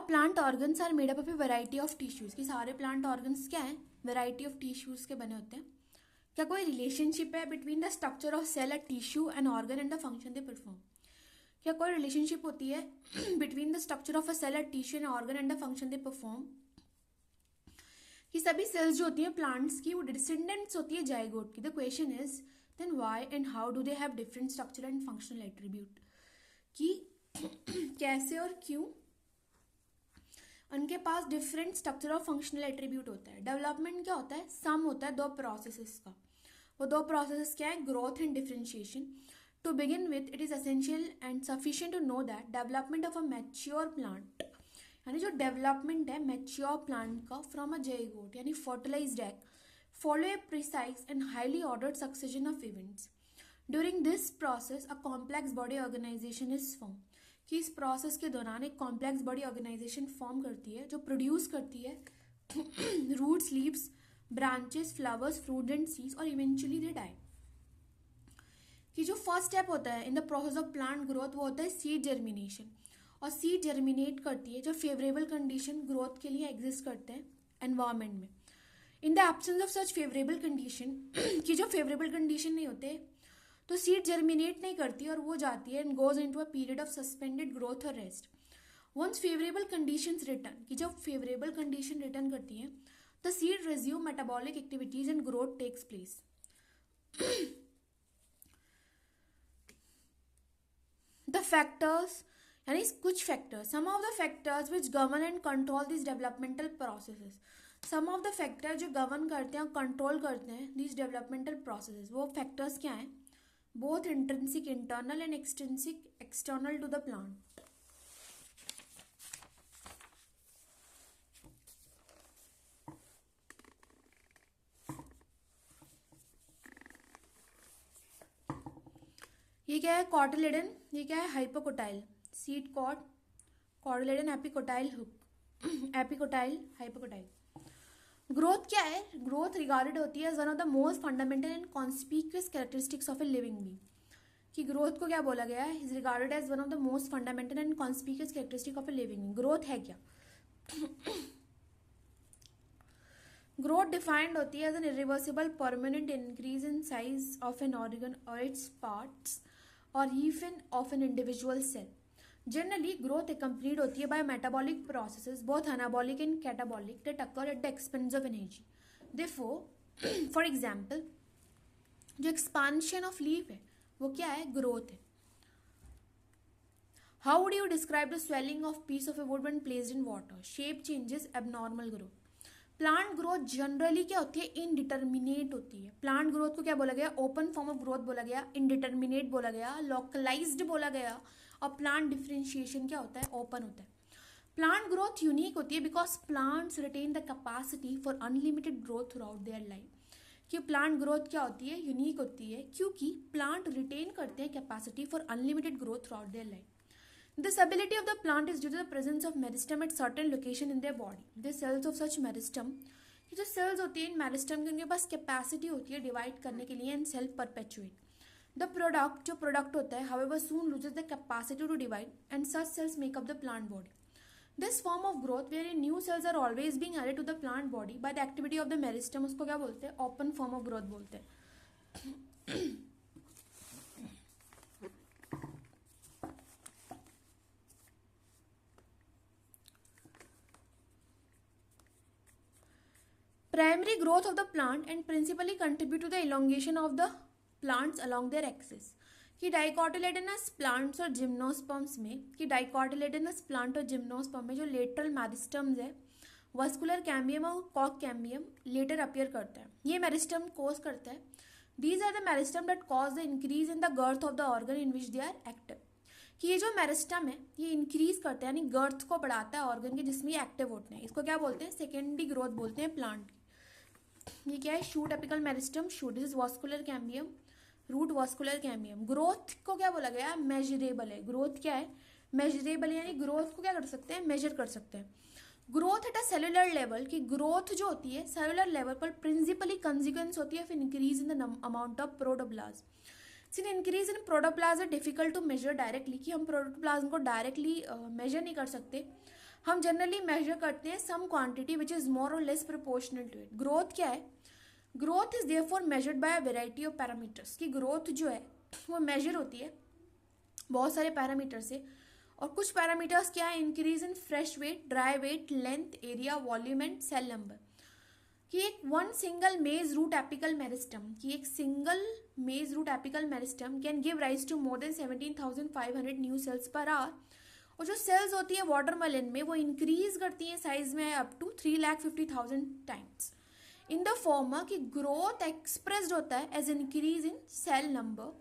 Plant organs are made up of a variety of tissues, कि सारे plant organs क्या है, वैरायटी ऑफ टिश्यूज के बने होते हैं. क्या कोई रिलेशनशिप है between the structure of cell, a tissue and organ and the function they perform? क्या कोई रिलेशनशिप होती है between the structure of a cell, a tissue and organ and the function they perform? कि सभी sales जो होती है plants की वो डिसेंडेंट्स होती है जाइगोट की. The question is then why and how do they have different structure and functional attribute? कि कैसे और क्यों उनके पास डिफरेंट स्ट्रक्चर और फंक्शनल एट्रीब्यूट होता है. डेवलपमेंट क्या होता है, सम होता है दो प्रोसेसेस का. वो दो प्रोसेसेस क्या है, growth and differentiation. To begin with it is essential and sufficient to know that development of a mature plant, यानी जो डेवलपमेंट है मैच्योर प्लांट का फ्रॉम अ जाइगोट यानी fertilised egg, follow a precise and highly ordered succession of events. During this process a complex body organisation is form. कि इस process के दौरान एक कॉम्प्लेक्स बॉडी ऑर्गेनाइजेशन फॉर्म करती है जो प्रोड्यूस करती है roots, leaves, branches, flowers, fruit and seeds और इवेंचुअली दे डाई. कि जो फर्स्ट स्टेप होता है in the process of plant growth वो होता है सीड जर्मिनेशन. और सीड जर्मिनेट करती है जो फेवरेबल कंडीशन ग्रोथ के लिए एग्जिस्ट करते हैं एनवायरमेंट में. In the absence of such favourable condition, कि जो फेवरेबल कंडीशन नहीं होते तो सीड जर्मिनेट नहीं करती और वो जाती है and goes into a period of suspended growth और rest. Once favourable conditions return, कि जब फेवरेबल कंडीशन रिटर्न करती हैं the seed resume metabolic activities and growth takes place. The factors, यानी कुछ factors, some of the factors which govern and control this developmental processes. Some of the factor जो govern करते हैं और control करते हैं दिस डेवलपमेंटल प्रोसेसेस, वो factors क्या हैं? Both intrinsic internal and extrinsic external to the plant. ये क्या है, कॉटिलेडन, ये क्या है, hypocotyl, seed coat, cotyledon, epicotyl hook, epicotyl, hypocotyl. Growth क्या है? ग्रोथ रिगार्डेड होती है as one of the most fundamental and conspicuous characteristics of a living being. कि ग्रोथ को क्या बोला गया है, is regarded as one of the most fundamental and conspicuous characteristic of a living being. Growth है क्या? ग्रोथ डिफाइंड होती है as an irreversible permanent increase in size of an organ और इट्स पार्ट्स और even of an individual cell. Generally growth accompanied होती है by metabolic processes both anabolic and catabolic that occur at the expense of energy. Therefore, for example, जो expansion of leaf है वो क्या है, growth है. How would you describe the swelling of peace of A would when placed in water? Shape changes, abnormal growth. Plant growth generally क्या होती है, indeterminate होती है. प्लांट ग्रोथ को क्या बोला गया, ओपन फॉर्म ऑफ ग्रोथ बोला गया, इनडिटर्मिनेट बोला गया, लोकलाइज्ड बोला गया. और प्लांट डिफरेंशिएशन क्या होता है, ओपन होता है. प्लांट ग्रोथ यूनिक होती है because plants retain the capacity for unlimited growth throughout their life. कि प्लांट ग्रोथ क्या होती है, यूनिक होती है क्योंकि प्लांट रिटेन करते हैं capacity for unlimited growth throughout their life. This ability of the plant is due to the presence of meristem at certain location in their body. The cells of such meristem, ये जो cells होती है इन meristem के उनके पास capacity होती है divide करने के लिए and self perpetuate. The product, जो प्रोडक्ट होता है however soon loses the capacity to divide and such cells make up the plant body. This form of growth wherein new cells are always being added to the plant body by the activity of the meristem, उसको क्या बोलते हैं, open form of growth बोलते हैं. Primary growth of the plant and principally contribute to the elongation of the plants along their axis. कि डाइकोटिलेडनस plants और gymnosperms में, कि डाइकोटिलेडनस प्लांट और जिम्नोस्पर्म में जो लेटरल मेरिस्टम्स है, वस्कुलर कैम्बियम और कॉक कैम्बियम लेटर अपीयर करता है. ये मेरिस्टम कोज करता है. These are the meristem that cause the increase in the girth of the organ in which they are active. कि ये जो मेरिस्टम है ये इंक्रीज करता है यानी गर्थ को बढ़ाता है ऑर्गन के जिसमें ये एक्टिव होते हैं. इसको क्या बोलते हैं, सेकेंडरी ग्रोथ बोलते हैं प्लांट. ये क्या है, shoot apical meristem, shoot, this is vascular cambium, root vascular cambium. Growth को क्या बोला गया, मेजरेबल है. ग्रोथ क्या है, मेजरेबल, यानी ग्रोथ को क्या कर सकते हैं, मेजर कर सकते हैं. Growth at a cellular level, की ग्रोथ जो होती है सेलुलर लेवल पर प्रिंसिपली कंसिक्वेंस होती है of increase in the amount of protoplasm. Since increase in protoplasm difficult to measure directly, कि हम प्रोटोप्लाज्म को डायरेक्टली मेजर नहीं कर सकते. हम जनरली मेजर करते हैं some quantity which is more or less proportional to it. Growth क्या है? Growth is therefore measured by a variety of parameters, कि ग्रोथ जो है वो मेजर होती है बहुत सारे पैरामीटर से। और कुछ पैरामीटर्स क्या है? Increase in fresh weight, dry weight, length, area, volume and cell number. कि एक one single maize root apical meristem, कि एक single maize root apical meristem can give rise to more than 17,500 new cells per hour. और जो cells होती है watermelon में वो इंक्रीज करती हैं साइज में up to 3,50,000 times. In the former कि ग्रोथ एक्सप्रेस्ड होता है as increase in cell number,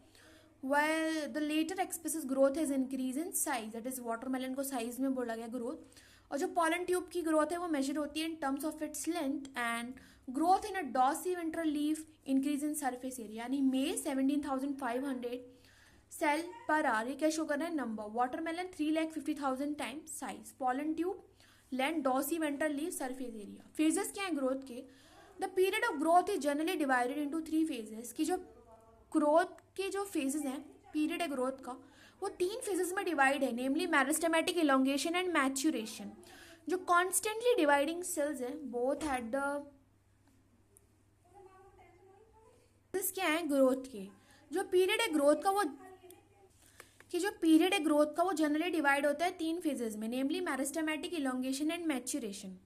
while the later expresses growth is increase in size, that is watermelon को साइज में बोला गया ग्रोथ। और जो पॉलन ट्यूब की ग्रोथ है वो मेजर होती है in terms of its length and growth in a dorsiventral leaf increase in surface area. यानी मे 17,500 सेल पर आर, ये क्या शो कर रहा है? Number. Watermelon 3,50,000 times size, pollen tube, length, dorsiventral leaf, surface area. Phases क्या है ग्रोथ के? The period of growth is generally divided into 3 phases, की जो ग्रोथ के जो फेजेस हैं, पीरियड है ग्रोथ का, वो 3 फेजेस में डिवाइड है, नेमली मेरिस्टेमेटिक, इलोंगेशन एंड मैच्यूरेशन। जो कॉन्स्टेंटली डिवाइडिंग सेल्स है बोथ एट द क्या है ग्रोथ के, जो पीरियड है ग्रोथ का वो जनरली डिवाइड होता है 3 फेजेस में, namely meristematic, elongation and maturation.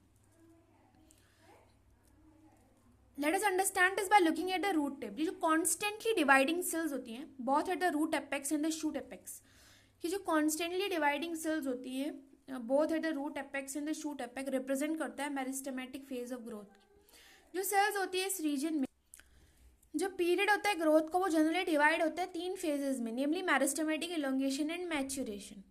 Let us understand this by looking at the root tip। जो constantly dividing cells होती हैं both at the root apex and the shoot apex, कि जो constantly dividing cells होती है both at the root apex and the shoot apex represent करता है meristematic phase of growth। जो cells होती है इस region में, जो पीरियड होता है ग्रोथ का वो जनरली डिवाइड होता है 3 फेजेस में, namely meristematic, elongation and maturation.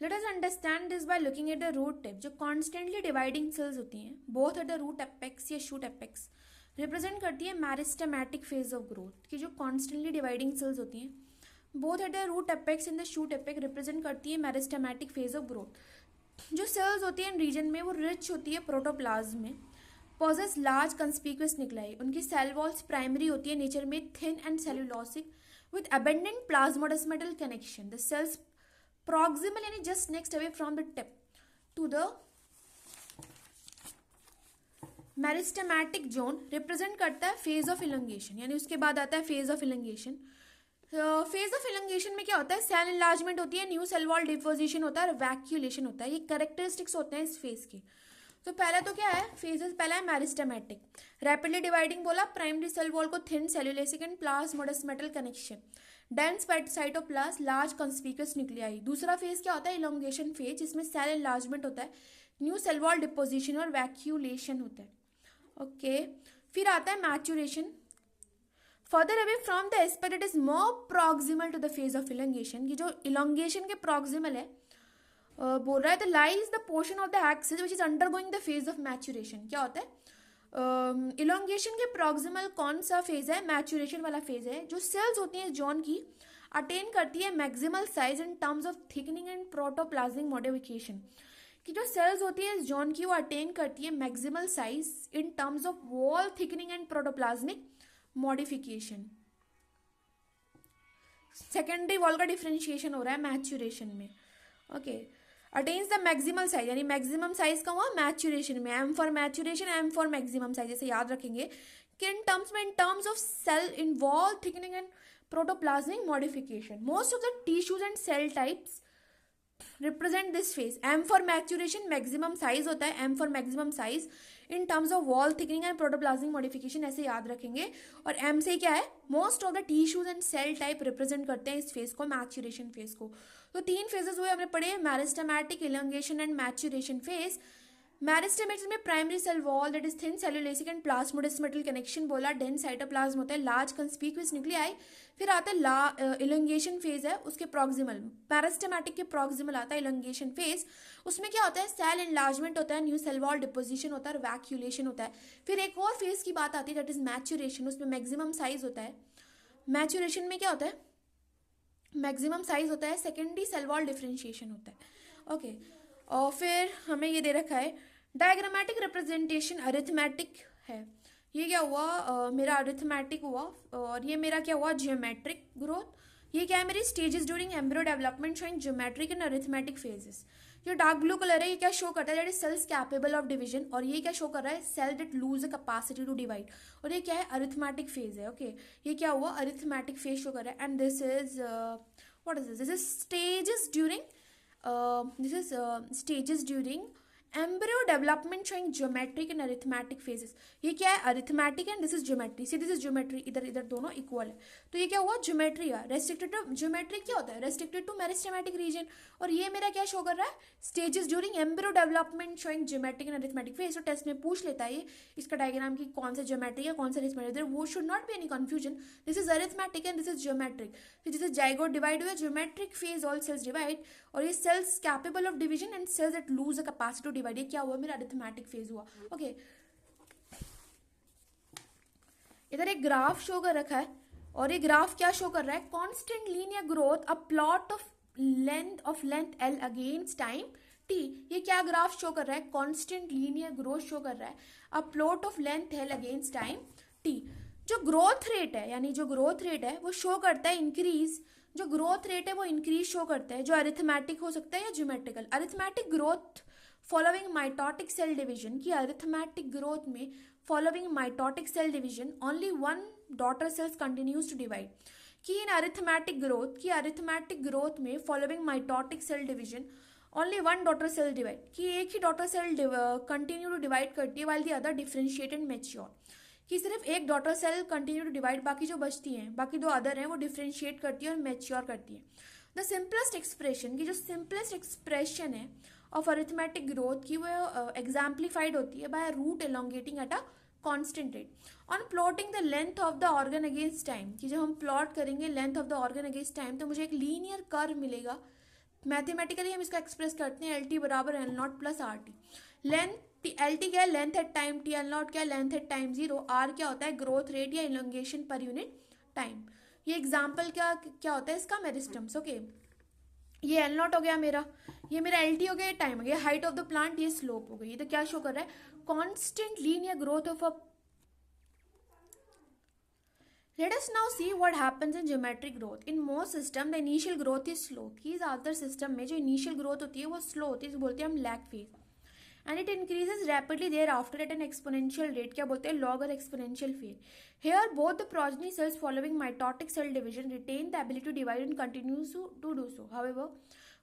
Let us understand this by looking at the root tip. जो कॉन्स्टेंटली डिवाइडिंग सेल्स होती हैं both at the root apex या शूट एपेक्स रिप्रेजेंट करती है मैरिस्टेमेटिक फेज ऑफ ग्रोथ, की जो constantly dividing cells होती हैं both at the root apex and the shoot apex represent करती है मैरिस्टेमेटिक फेज ऑफ ग्रोथ। जो सेल्स होती हैं रीजन में वो रिच होती है प्रोटोप्लाज्म में, पॉजेस लार्ज कंस्पिक्यूअस न्यूक्लाई, उनकी सेल वॉल्स प्राइमरी होती है नेचर में, thin and cellulosic with abundant plasmodesmatal connection. The cells proximal यानी just next away from the tip to the meristematic zone represent करता है फेज ऑफ इलोंगेशन, यानी उसके बाद आता है phase of elongation. Phase of elongation में क्या होता है? सेल एनलार्जमेंट होती है, न्यू सेल वॉल डिपोजिशन होता है और वैक्यूलेशन होता है। ये कैरेक्टरिस्टिक्स होते हैं इस फेज के। तो पहला तो क्या है फेजेस? पहला है मैरिस्टेमेटिक, रैपिडली डिवाइडिंग बोला, प्राइमरी सेल वॉल को thin, cellulosic and plasmodesmatal connection, dense cytoplasm, large conspicuous nuclei. दूसरा फेज क्या होता है? इलोंगेशन फेज, जिसमें सेल एनलार्जमेंट होता है, न्यू सेल वॉल डिपोजिशन और वैक्यूलेशन होता है। ओके फिर आता है maturation. Further away from the aspect it is more proximal to the phase of elongation, की जो इलोंगेशन के प्रॉक्सिमल है बोल रहा है the lies the portion of the axis which is undergoing the phase of maturation. क्या होता है? इलोंगेशन के प्रॉक्सिमल कौन सा फेज है? मैच्यूरेशन वाला फेज है। जो सेल्स होती हैं जॉन की अटेन करती है maximal size in terms of thickening and protoplasmic modification, कि जो सेल्स होती है जॉन की वो अटेन करती है maximal size in terms of wall thickening and protoplasmic modification. Secondary wall का डिफ्रेंशिएशन हो रहा है मैच्यूरेशन में। Okay attains the maximal size, यानी मैक्सिमम साइज का हुआ मैच्यूरेशन में। M for maturation, M for maximum size, जैसे याद रखेंगे कि in terms of cell in wall thickening and protoplasmic modification. Most of the tissues and cell types represent this phase. M for maturation maximum size होता है, M for maximum size in terms of wall thickening and protoplasmic modification, ऐसे याद रखेंगे। और M से क्या है? Most of the tissues and cell type represent करते हैं इस फेज को, मैच्यूरेशन फेज को। तो 3 फेजेस हुए हमने पढ़े, meristematic, elongation and maturation phase. Meristematic में primary cell wall that is thin, cellulosic and plasmodesmatal connection बोला, डेंस साइटोप्लाज्म होता है, लार्ज कंस्पिक्यूअस न्यूक्लियाई। फिर आता है इलोंगेशन फेज है, उसके प्रॉक्सिमल, मैरिस्टेमेटिक के प्रॉक्सिमल आता है इलोंगेशन फेज। उसमें क्या होता है? सेल एनलार्जमेंट होता है, न्यू सेल वॉल डिपोजिशन होता है और वैक्यूलेशन होता है। फिर एक और फेज की बात आती है दैट इज मैच्यूरेशन, उसमें मैक्सिमम साइज होता है। मैच्यूरेशन में क्या होता है? मैक्सिमम साइज होता है, सेकेंडरी सेल वॉल डिफ्रेंशिएशन होता है। ओके और फिर हमें ये दे रखा है डायग्रामेटिक रिप्रेजेंटेशन, अरिथमेटिक है। ये क्या हुआ? मेरा अरिथमेटिक हुआ और ये मेरा क्या हुआ? Geometric growth. ये क्या है मेरी stages during embryo development showing geometric and arithmetic phases. जो डार्क ब्लू कलर है ये क्या शो करता है, that is cells capable of division, और ये क्या शो कर रहा है, cell that lose the capacity to divide, और ये क्या है, अरिथमेटिक फेज है। ओके ये क्या हुआ, अरिथमेटिक फेज शो कर रहा है। And this is what is this is stages during embryo development showing geometric and arithmetic phases. ये क्या है, arithmetic and this is geometry. See this is geometry, इधर इधर दोनों इक्वल है। तो ये क्या हुआ, ज्योमेट्री है। रेस्ट्रिक्टेड टू ज्योमेट्री क्या होता है, रेस्ट्रिक्टेड टू मेरिस्टेमेटिक रीजन, और ये मेरा क्या शो कर रहा है, stages during embryo development showing geometric and arithmetic phase. तो टेस्ट में पूछ लेता है ये इसका डायग्राम की कौन सा ज्योमेट्रिक है कौन सा अरिथमेटिक, वो should not be any confusion. This is arithmetic and this is geometric. जैसे जाइगोट डिवाइड हुआ, geometric phase all cells divide, और ये cells capable of division and cells that lose the capacity to divide, ये क्या हुआ, मेरा arithmetic phase हुआ। Okay इधर एक ग्राफ शो कर रखा है, और ये ग्राफ क्या शो कर रहा है, constant linear growth, a plot of length L against time T. ये क्या ग्राफ शो कर रहा है, कांस्टेंट लीनियर ग्रोथ शो कर रहा है, a plot of length L against time T. जो ग्रोथ रेट है, यानी जो ग्रोथ रेट है वो शो करता है इंक्रीज, जो ग्रोथ रेट है वो इंक्रीज शो करता है, जो अरिथमेटिक हो सकता है या geometrical. Arithmetic growth following mitotic cell division, की अरिथमेटिक ग्रोथ में following mitotic cell division only one daughter cells continues to divide. कि इन अरिथमेटिक ग्रोथ में following mitotic cell division only one daughter cell divide, कि एक ही daughter cell continue to divide करती है, while the other differentiate and mature. कि सिर्फ एक daughter cell continue to divide, बाकी जो बचती हैं, बाकी दो अदर हैं वो डिफरेंशिएट करती है और मैच्योर करती है। द सिंपलेस्ट एक्सप्रेशन, की जो सिंपलेस्ट एक्सप्रेशन है ऑफ अरिथमेटिक ग्रोथ की वो एग्जाम्प्लीफाइड होती है by root elongating at a constant rate on plotting the length of the organ against time. कि जब हम प्लॉट करेंगे length of the organ against time तो मुझे एक लीनियर कर्व मिलेगा। मैथमेटिकली हम इसका एक्सप्रेस करते हैं, एल टी बराबर L naught plus R T. Length L T क्या है, length at time, T L naught क्या है, length at time zero, R क्या होता है, ग्रोथ रेट या इलोंगेशन पर यूनिट टाइम। ये एग्जाम्पल क्या क्या होता है इसका, मेरिस्टम्स। ओके ये एल नॉट हो गया मेरा, ये मेरा एल टी हो गया, टाइम हो गया, हाइट ऑफ द प्लांट, ये स्लोप हो गई। तो क्या शो कर रहा है, constant linear growth of a. Let us now see what happens in geometric growth. In most system, the initial growth is slow. कि other system में जो initial growth होती है वो slow होती है, इसको बोलते हैं हम lag phase. And it increases rapidly thereafter at an exponential rate. क्या बोलते हैं, log और exponential phase. Here, both the progeny cells following mitotic cell division retain the ability to divide and continue to do so. However,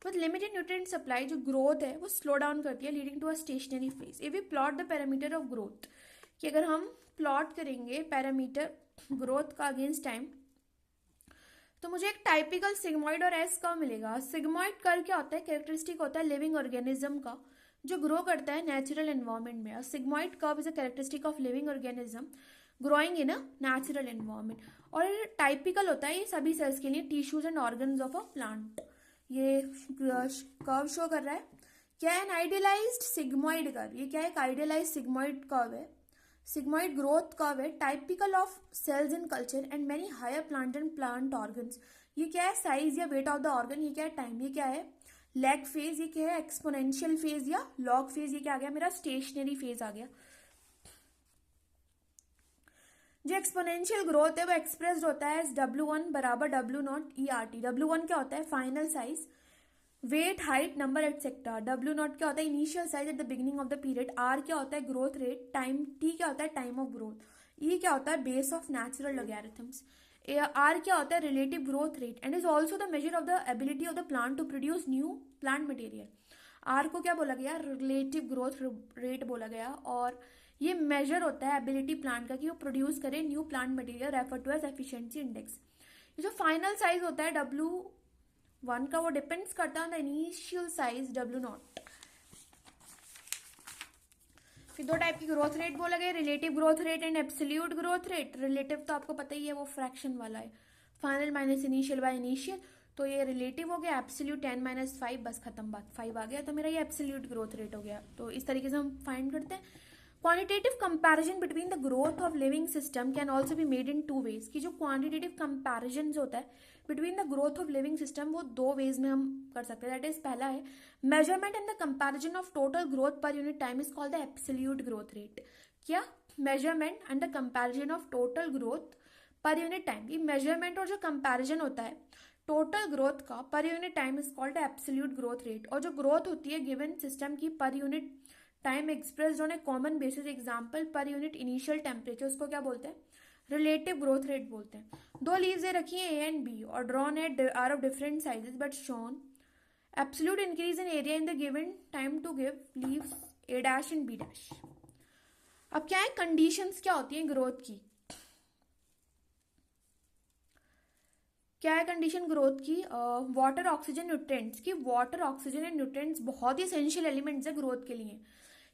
with limited nutrient supply, जो growth है वो slow down करती है, leading to a stationary phase. If we plot the parameter of growth, कि अगर हम plot करेंगे parameter growth का अगेंस्ट टाइम, तो मुझे एक टाइपिकल सिग्मॉइड और एस कर्व मिलेगा। सिग्मॉइड कर्व क्या होता है, कैरेक्टरिस्टिक होता है लिविंग ऑर्गेनिज्म का जो ग्रो करता है नेचुरल एनवायरनमेंट में। Sigmoid curve is a characteristic of living organism growing in a natural environment, और टाइपिकल होता है ये सभी सेल्स के लिए, tissues and organs of a plant. ये कर्व शो कर रहा है क्या है, एन आइडियलाइज्ड सिग्मॉइड कर्व। ये क्या है, एक आइडियलाइज्ड सिग्मॉइड कर्व है, sigmoid growth curve है, typical of cells in culture and many higher plant and plant organs। ये क्या है, साइज या वेट ऑफ द ऑर्गन, ये क्या है, टाइम, ये क्या है, लैग फेज, ये क्या है, एक्सपोनेंशियल फेज या लॉग फेज, ये क्या आ गया मेरा, स्टेशनरी फेज आ गया। जो एक्सपोनेंशियल ग्रोथ है वो एक्सप्रेस्ड होता है W1 बराबर W0 ERT। W1 क्या होता है, final size, weight, height, number etcetera. W naught क्या होता है, initial size at the beginning of the period. R क्या होता है, ग्रोथ रेट, टाइम, T क्या होता है, टाइम ऑफ ग्रोथ, E क्या होता है, base of natural logarithms, R क्या होता है, relative growth rate, and is also the measure of the ability of the plant to produce new plant material. R को क्या बोला गया, रिलेटिव ग्रोथ रेट बोला गया, और ये मेजर होता है एबिलिटी प्लांट का कि वो प्रोड्यूस करे new plant material, refer to as efficiency index. ये जो फाइनल साइज होता है W1 का वो डिपेंड्स करता है इनिशियल साइज W0। फिर दो टाइप की ग्रोथ रेट बोला गया, relative growth rate and absolute growth rate. Relative तो आपको पता ही है वो फ्रैक्शन वाला है, final minus initial by initial, तो ये रिलेटिव हो गया, एब्सोल्यूट 10 - 5, बस खत्म बात, 5 आ गया, तो मेरा ये एब्सोल्यूट ग्रोथ रेट हो गया। तो इस तरीके से हम फाइंड करते हैं। Quantitative comparison between the growth of living system can also be made in 2 ways. कि जो क्वांटिटेटिव कंपैरिजन होता है between the growth of living system वो 2 वेज में हम कर सकते हैं। दैट इज, पहला है measurement and the comparison of total growth per unit time is called the absolute growth rate. क्या, measurement and the comparison of total growth per unit time. ये मेजरमेंट और जो कंपैरिजन होता है टोटल ग्रोथ का per unit time is called absolute growth rate. और जो growth होती है गिवन सिस्टम की per unit time expressed on a common basis, example per unit initial temperature, उसको क्या बोलते हैं? रिलेटिव ग्रोथ रेट बोलते हैं। दो लीव्स दे रखी हैं ए एंड बी और drawn at R of different sizes but shown absolute increase in area in the given time to give leaves A dash and B dash. अब क्या है, कंडीशंस क्या होती हैं ग्रोथ की? क्या है कंडीशन ग्रोथ की? वाटर ऑक्सीजन न्यूट्रिएंट्स की, वाटर ऑक्सीजन एंड न्यूट्रिएंट्स बहुत ही एसेंशियल एलिमेंट्स है ग्रोथ के लिए।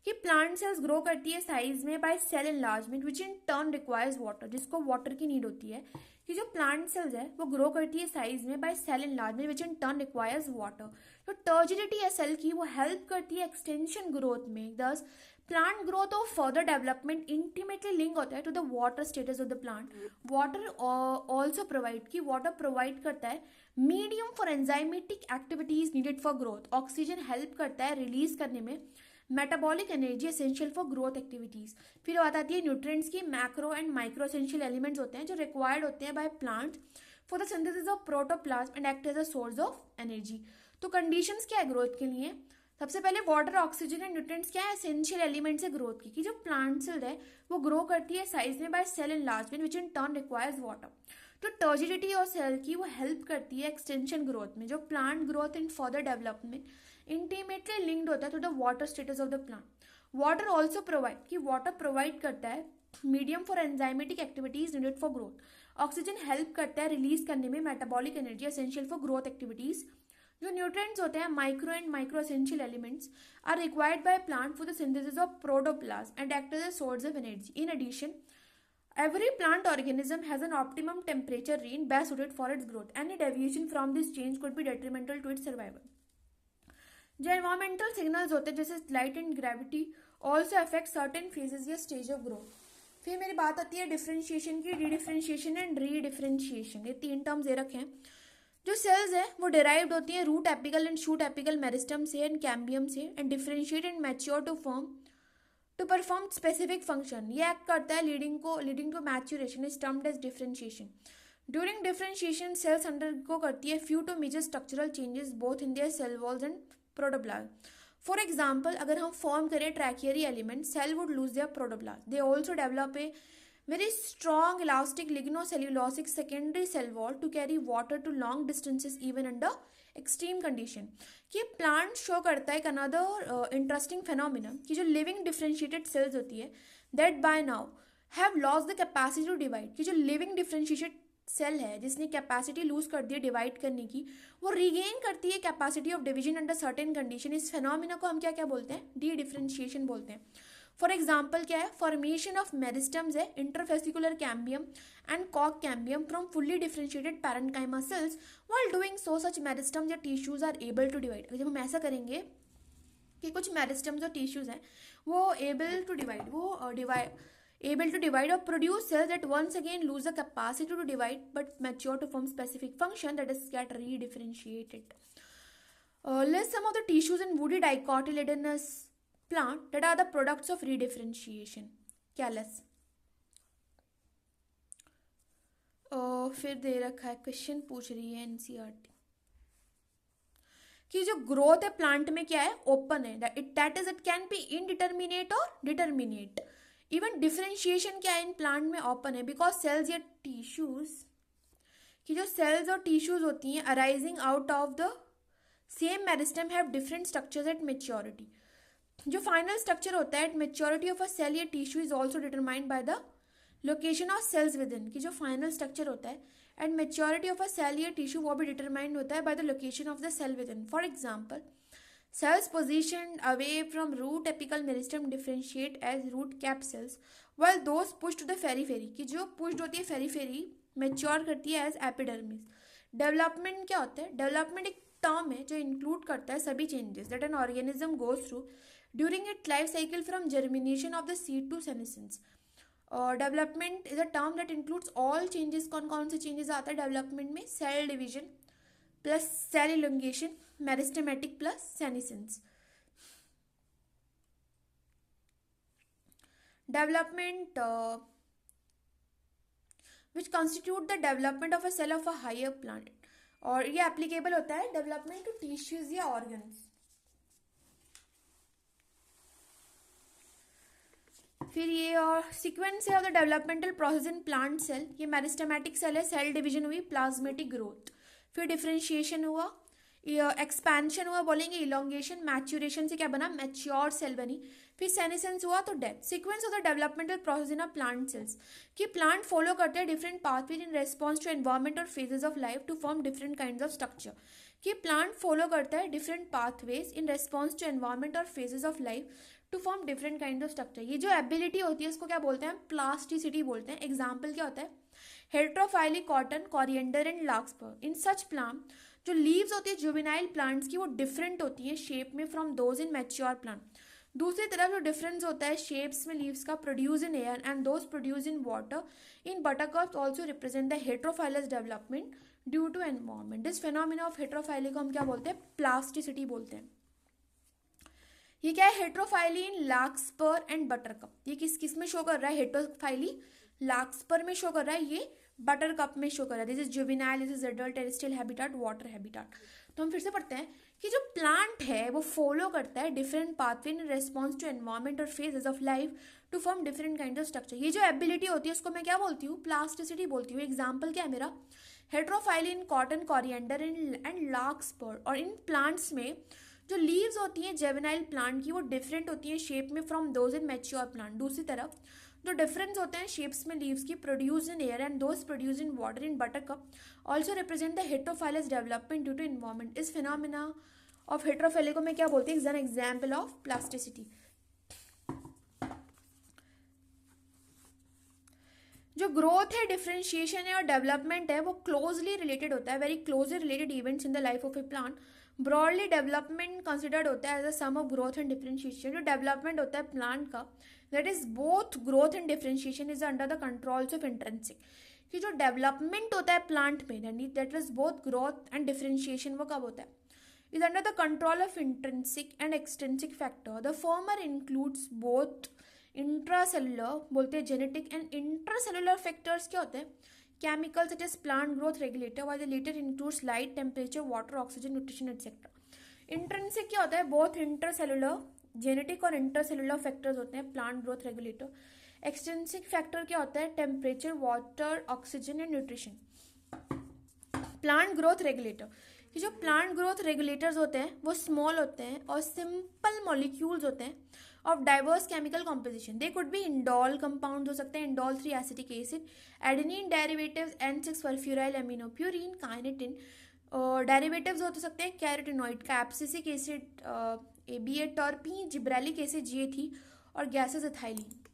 कि प्लांट सेल्स ग्रो करती है साइज में by cell enlargement which in turn requires water, जिसको वाटर की नीड होती है। कि जो प्लांट सेल्स है वो ग्रो करती है साइज में by cell enlargement which in turn requires water. तो टर्जिडिटी है सेल की, वो हेल्प करती है एक्सटेंशन ग्रोथ में। दस प्लांट ग्रोथ और फर्दर डेवलपमेंट इंटीमेटली लिंक होता है to the water status of the plant. Water also provide, की वाटर प्रोवाइड करता है medium for enzymatic activities needed for growth. Oxygen help करता है रिलीज करने में metabolic energy essential for growth activities. फिर बात आती है न्यूट्रिएंट्स की, macro and micro essential elements होते हैं जो रिक्वायर्ड होते हैं by plant for the synthesis of protoplasm and act as a source of energy. तो कंडीशंस क्या है ग्रोथ के लिए? सबसे पहले वाटर ऑक्सीजन एंड न्यूट्रिएंट्स क्या है? एसेंशियल एलिमेंट्स है ग्रोथ की। कि जो प्लांट सेल है वो ग्रो करती है साइज में by cell enlargement which in turn requires water. तो टर्जिडिटी और सेल की वो हेल्प करती है एक्सटेंशन ग्रोथ में। जो plant growth and further development intimately linked होता है to the water status of the plant. Water also provide, कि वाटर प्रोवाइड करता है medium for enzymatic activities needed for growth. Oxygen help करता है रिलीज करने में metabolic energy essential for growth activities. जो न्यूट्रिएंट्स होते हैं micro and micro essential elements are required by plant for the synthesis of protoplasm and act as a source of energy. In addition every plant organism has an optimum temperature range best suited for its growth. Any deviation from this change could be detrimental to its survival. जो environmental signals होते हैं जैसे light and gravity also affect certain phases या stage of growth. फिर मेरी बात आती है डिफरेंशिएशन की, रीडिफरेंशिएशन एंड रीडिफरेंशिएशन। ये तीन टर्म्स दे रखे हैं। जो सेल्स है वो डिराइव्ड होती हैं root apical and shoot apical meristem से एंड कैम्बियम से and differentiate and mature to form to perform specific function. ये एक्ट करता है leading to maturation is termed as differentiation. During differentiation cells undergo करती है few to major structural changes both in their cell walls and protoplasm. For example अगर हम form करें tracheary element, cell would lose their protoplasm. They also develop A very strong elastic lignocellulosic secondary cell wall to carry water to long distances even under extreme condition। कि plant show करता है एक another interesting phenomena कि जो living differentiated cells होती है that by now have lost the capacity to divide. कि जो लिविंग डिफरेंशिएटेड सेल है जिसने कैपेसिटी लूज कर दी है डिवाइड करने की, वो रिगेन करती है capacity of division under certain condition. इस फेनोमिना को हम क्या क्या बोलते हैं? डी डिफरेंशिएशन बोलते हैं। फॉर एग्जाम्पल क्या है? फॉर्मेशन ऑफ मेरिस्टम्स है इंटरफेसिकुलर कैम्बियम एंड कॉक cambium from fully differentiated parenchyma cells. While doing so such meristems या tissues are able to divide. जब हम ऐसा करेंगे कि कुछ मेरिस्टम्स और टिश्यूज हैं वो एबल टू डिवाइड और produce cells that once again lose the capacity to divide but mature to form specific function that is get redifferentiated. List some of the tissues in woody dicotyledonous plant that are the products of redifferentiation। क्या लेस फिर दे रखा है, question पूछ रही है NCERT कि जो ग्रोथ है प्लांट में क्या है? ओपन है। That is it can be indeterminate और डिटर्मिनेट। इवन डिफरेंशिएशन क्या है इन प्लांट में? ओपन है बिकॉज सेल्स या टिश्यूज कि जो सेल्स और टिश्यूज होती हैं arising out of the same meristem have different structures at maturity. जो फाइनल स्ट्रक्चर होता है at maturity of a cell या tissue is also determined by the location of cells within. की जो final structure होता है at maturity of a cell या tissue वो भी डिटरमाइंड होता है by the location of the cell within. For example cells positioned away from root apical meristem differentiate as root cap cells while those pushed to the periphery। की जो pushed होती है periphery mature करती है as epidermis। Development क्या होता है? Development एक टर्म है जो इंक्लूड करता है सभी changes that an organism goes through during it life cycle from germination of the seed to senescence. और development is a term that includes all changes. कौन कौन से चेंजेस आता है डेवलपमेंट में? Cell division plus cell elongation, meristematic plus senescence. Development which constitute the development of a cell of a higher plant और ये applicable होता है डेवलपमेंट टू टिश्यूज या ऑर्गन्स। फिर ये और सीक्वेंस है of the developmental process in plant cell, ये मेरिस्टेमेटिक सेल है, सेल डिवीजन हुई, प्लाज्मेटिक ग्रोथ, फिर डिफरेंशिएशन हुआ, एक्सपेंशन हुआ, बोलेंगे इलोंगेशन, मैच्यूरेशन से क्या बना, मैच्योर सेल बनी, फिर सेनेसेंस हुआ तो death. Sequence of the developmental process in a plant cells, कि प्लांट फॉलो करते हैं different pathway in response to environment और phases of life to form different kind of structure, कि प्लांट फॉलो करता है different pathways in response to environment और phases of life to form different kind of structure. ये जो ability होती है इसको क्या बोलते हैं, प्लास्टिसिटी बोलते हैं। एग्जाम्पल क्या होता है, heterophylly cotton, coriander and larkspur. In such plant जो लीव्स होती है जुवेनाइल प्लांट्स की वो डिफरेंट होती है शेप में from those in mature plant. दूसरी तरफ जो डिफरेंस होता है शेप्स में लीव्स का, produce in air and those produce in water in buttercups also represent the heterophyllous development due to environment. This phenomena of heterophylly को हम क्या बोलते हैं, प्लास्टिसिटी बोलते हैं। ये क्या है, हेट्रोफाइली इन लार्कस्पर एंड बटरकप। ये किस किस में शो कर रहा है, हेट्रोफाइली लार्कस्पर में शो कर रहा है, ये बटरकप में शो कर रहा है। This is juvenile, this is adult, terrestrial habitat, water habitat. तो हम फिर से पढ़ते हैं कि जो प्लांट है वो फॉलो करता है different pathway in response to environment और phases of life to form different kind of structure. ये जो एबिलिटी होती है उसको मैं क्या बोलती हूँ, प्लास्टिसिटी बोलती हूँ। एग्जाम्पल क्या है मेरा, हेट्रोफाइली इन कॉटन, कोरिएंडर एंड लार्कस्पर। और इन प्लांट्स में जो लीव्स होती हैं जेवेनाइल प्लांट की वो डिफरेंट होती हैं शेप में from those in mature plant. दूसरी तरफ जो डिफरेंस होते हैं शेप्स में लीव्स की, produce in air and those produce in water in buttercup also represent the heterophyllous development due to environment. इस फिनोमिना ऑफ हेट्रोफाइली को मैं क्या बोलती हूँ, एन एग्जाम्पल ऑफ प्लास्टिसिटी। जो ग्रोथ है, डिफरेंशिएशन है और डेवलपमेंट है वो क्लोजली रिलेटेड होता है, very closely related events in the life of a plant. Broadly development considered होता है as a sum of growth and differentiation. जो डेवलपमेंट होता है प्लांट का, that is both growth and differentiation is under the controls of intrinsic. कि जो development होता है प्लांट में, that is both growth and differentiation, वो कब होता है, is under the control of intrinsic and extrinsic factor. The former includes both intracellular, बोलते हैं जेनेटिक, एंड इंट्रासेलुलर फैक्टर्स क्या होते हैं, chemicals such as plant growth regulator, while the later includes light, temperature, water, oxygen, nutrition, etc. Intrinsic क्या होता है, both intercellular, genetic और intercellular factors होते हैं plant growth regulator. Extrinsic factor क्या होता है, temperature, water, oxygen and nutrition. Plant growth regulator, कि जो प्लांट ग्रोथ रेगुलेटर्स होते हैं वो स्मॉल होते हैं और सिंपल मॉलिक्यूल्स होते हैं of diverse chemical composition. They could be indole compound हो सकते हैं, indole 3 acetic acid, adenine derivatives, N6 phosphoryl amino, purine, kinetin. Derivatives हो सकते हैं कैरोटिनॉइड का, abscisic acid ABA, terpene, gibberellic acid GA3 और गैसेस एथाइलिन।